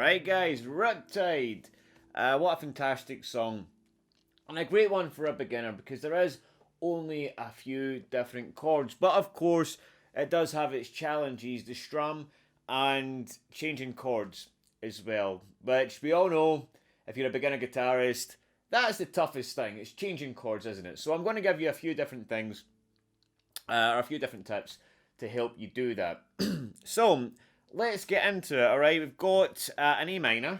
Alright guys, Riptide. What a fantastic song. And a great one for a beginner because there is only a few different chords. But of course, it does have its challenges, the strum and changing chords as well. Which we all know, if you're a beginner guitarist, that's the toughest thing. It's changing chords, isn't it? So I'm going to give you a few different things, or a few different tips to help you do that. So, let's get into it, alright? We've got an E minor.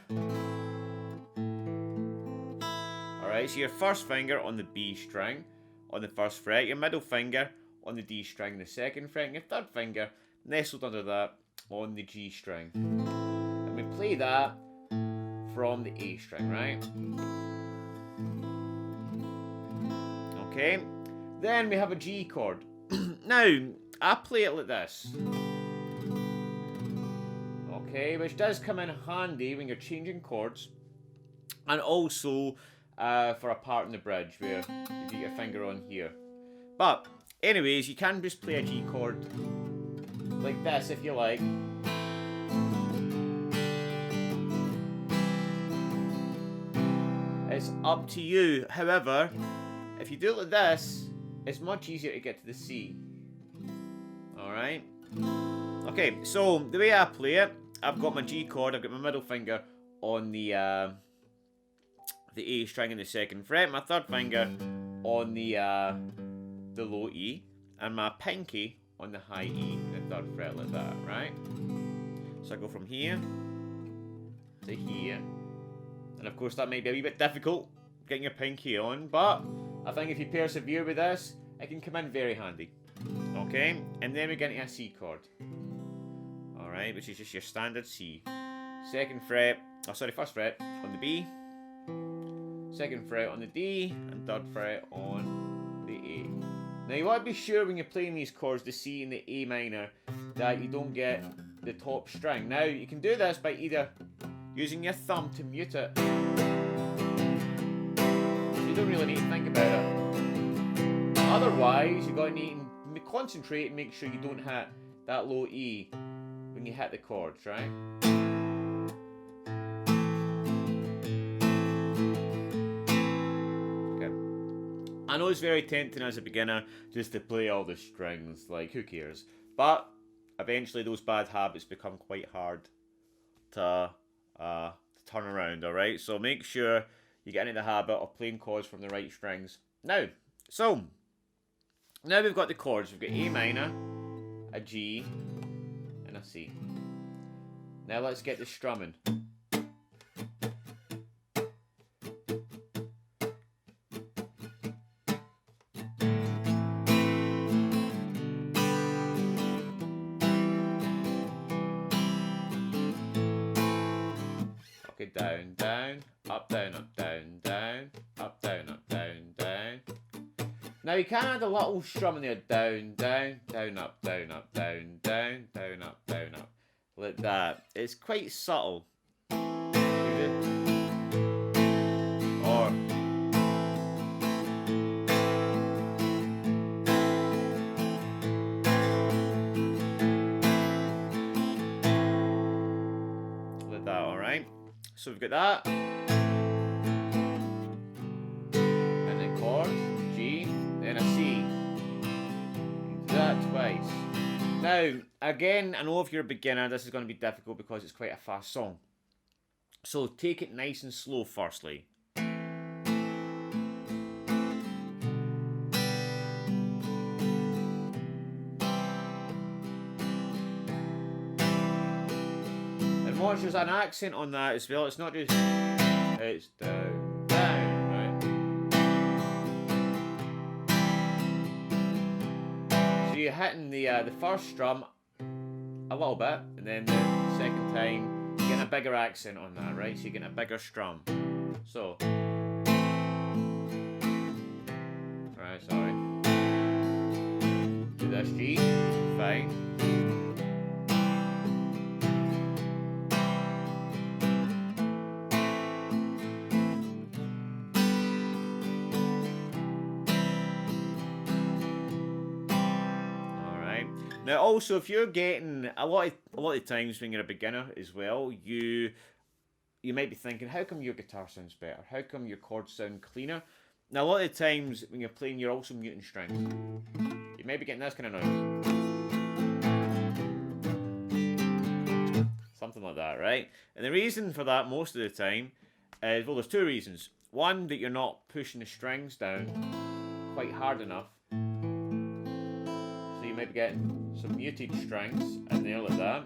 Alright, so your first finger on the B string on the first fret, your middle finger on the D string, the second fret, and your third finger nestled under that on the G string. And we play that from the A string, right? Okay, then we have a G chord. Now, I play it like this. Okay, which does come in handy when you're changing chords, and also for a part in the bridge where you get your finger on here. But anyways, you can just play a G chord like this if you like. It's up to you. However, if you do it like this, it's much easier to get to the C. Alright? Okay, so the way I play it, I've got my G chord, I've got my middle finger on the A string in the second fret, my third finger on the low E, and my pinky on the high E in the third fret like that, right? So I go from here to here. And of course that might be a wee bit difficult, getting your pinky on, but I think if you persevere with this, it can come in very handy. Okay, and then we get into a C chord. Alright, which is just your standard C. First fret on the B, second fret on the D, and third fret on the A. Now you want to be sure when you're playing these chords, the C and the A minor, that you don't get the top string. Now you can do this by either using your thumb to mute it, so you don't really need to think about it. Otherwise, you're going to need to concentrate and make sure you don't hit that low E when you hit the chords, right? Okay. I know it's very tempting as a beginner just to play all the strings, like who cares? But eventually those bad habits become quite hard to turn around, alright? So make sure you get into the habit of playing chords from the right strings. Now we've got the chords. We've got A minor, a G, and a C. Now let's get the strumming. Okay, down, down, up, down, up, down, down, up, down, up, down, down. Now you can add a little strum in there, down, down, down, up, down, up, down, down, down, up, down, up. Like that. It's quite subtle. Or like that, alright? So we've got that. And then chord, G, then a C. Do that twice. Now, again, I know if you're a beginner, this is going to be difficult because it's quite a fast song. So take it nice and slow firstly. And watch, there's an accent on that as well. It's not just, it's down, down, right? So you're hitting the first strum a little bit, and then the second time you're getting a bigger accent on that, right? So you're getting a bigger strum. So, alright, sorry. Do this G, fine. Now also, if you're getting a lot of times when you're a beginner as well, you you might be thinking, how come your guitar sounds better? How come your chords sound cleaner? Now, a lot of the times when you're playing, you're also muting strings. You may be getting this kind of noise. Something like that, right? And the reason for that most of the time is, well, there's two reasons. One, that you're not pushing the strings down quite hard enough. So you might be getting some muted strings in there like that.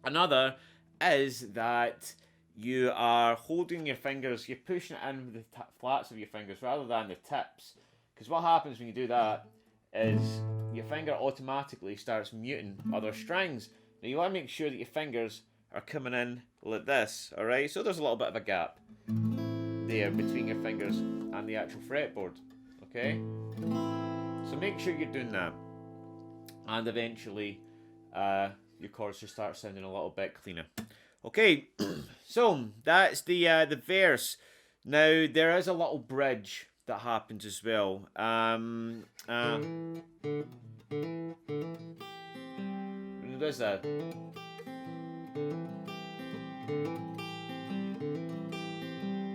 Another is that you are holding your fingers, you're pushing it in with the flats of your fingers rather than the tips. Because what happens when you do that is your finger automatically starts muting other strings. Now you want to make sure that your fingers are coming in like this, alright? So there's a little bit of a gap there between your fingers and the actual fretboard, okay? So make sure you're doing that. And eventually, your chords just start sounding a little bit cleaner. Okay, so that's the verse. Now there is a little bridge that happens as well. There's that.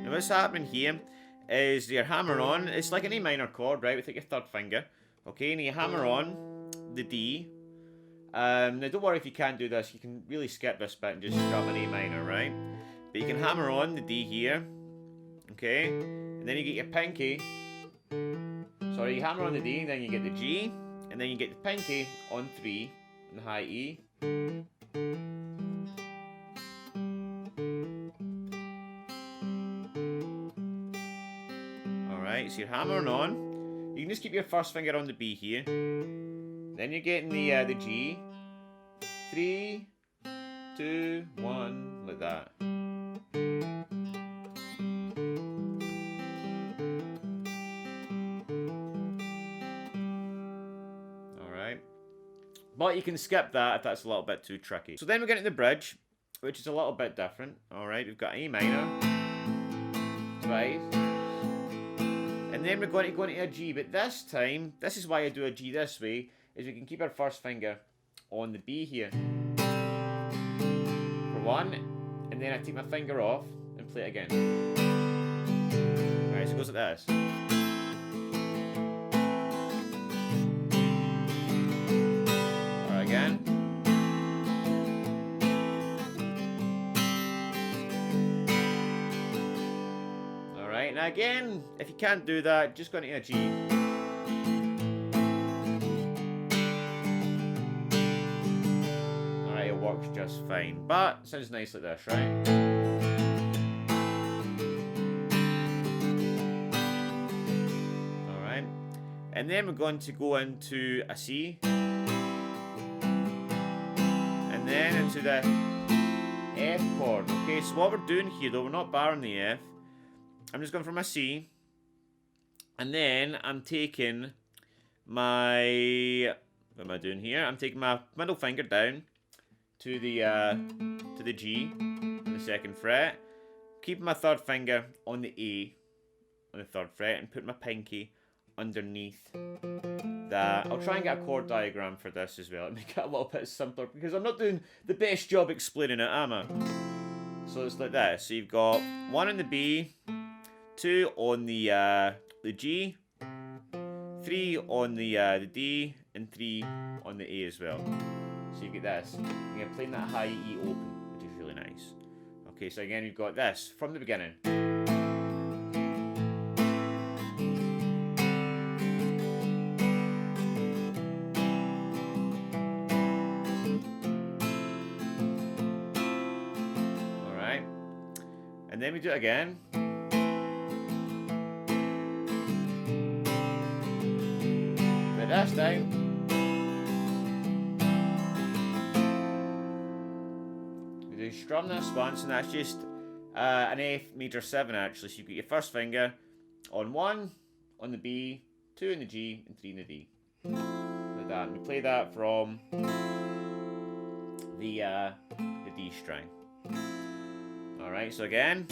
Now what's happening here is you're hammering on. It's like an A minor chord, right? With like your third finger. Okay, and you hammer on the D. Now don't worry if you can't do this, you can really skip this bit and just strum an A minor, right? But you can hammer on the D here, okay? And then you get your pinky. Sorry, you hammer on the D, and then you get the G, and then you get the pinky on 3 in the high E. Alright, so you're hammering on. You can just keep your first finger on the B here. Then you're getting the G. 3, 2, 1, like that. Alright. But you can skip that if that's a little bit too tricky. So then we're getting the bridge, which is a little bit different. Alright, we've got A minor. Twice. And then we're going to go into a G, but this time, this is why I do a G this way, is we can keep our first finger on the B here. For one, and then I take my finger off and play it again. Alright, so it goes like this. Alright, again. Alright, now again, if you can't do that, just go into a G. Alright, it works just fine. But, it sounds nice like this, right? Alright. And then we're going to go into a C. And then into the F chord. Okay, so what we're doing here, though, we're not barring the F. I'm just going from a C, and then I'm taking my, what am I doing here? I'm taking my middle finger down to the G on the second fret, keeping my third finger on the A on the third fret, and putting my pinky underneath that. I'll try and get a chord diagram for this as well, and make it a little bit simpler, because I'm not doing the best job explaining it, am I? So it's like this. So you've got 1 on the B, 2 on the G, 3 on the D, and 3 on the A as well. So you get this. And you're playing that high E open, which is really nice. Okay, so again you've got this from the beginning. Alright. And then we do it again. This time, we do strum this once, and that's just an F major 7 actually. So you get your first finger on 1 on the B, 2 in the G, and 3 in the D, like that. And we play that from the D string. All right, so again.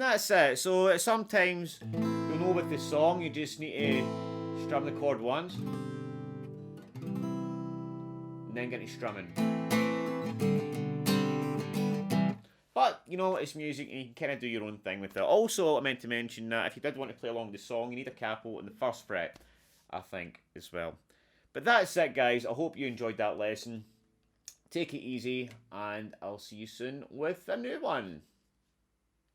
that's it. So sometimes you'll know with the song you just need to strum the chord once and then get to strumming. But, you know, it's music and you can kind of do your own thing with it. Also, I meant to mention that if you did want to play along the song, you need a capo in the first fret, I think, as well. But that's it, guys. I hope you enjoyed that lesson. Take it easy, and I'll see you soon with a new one.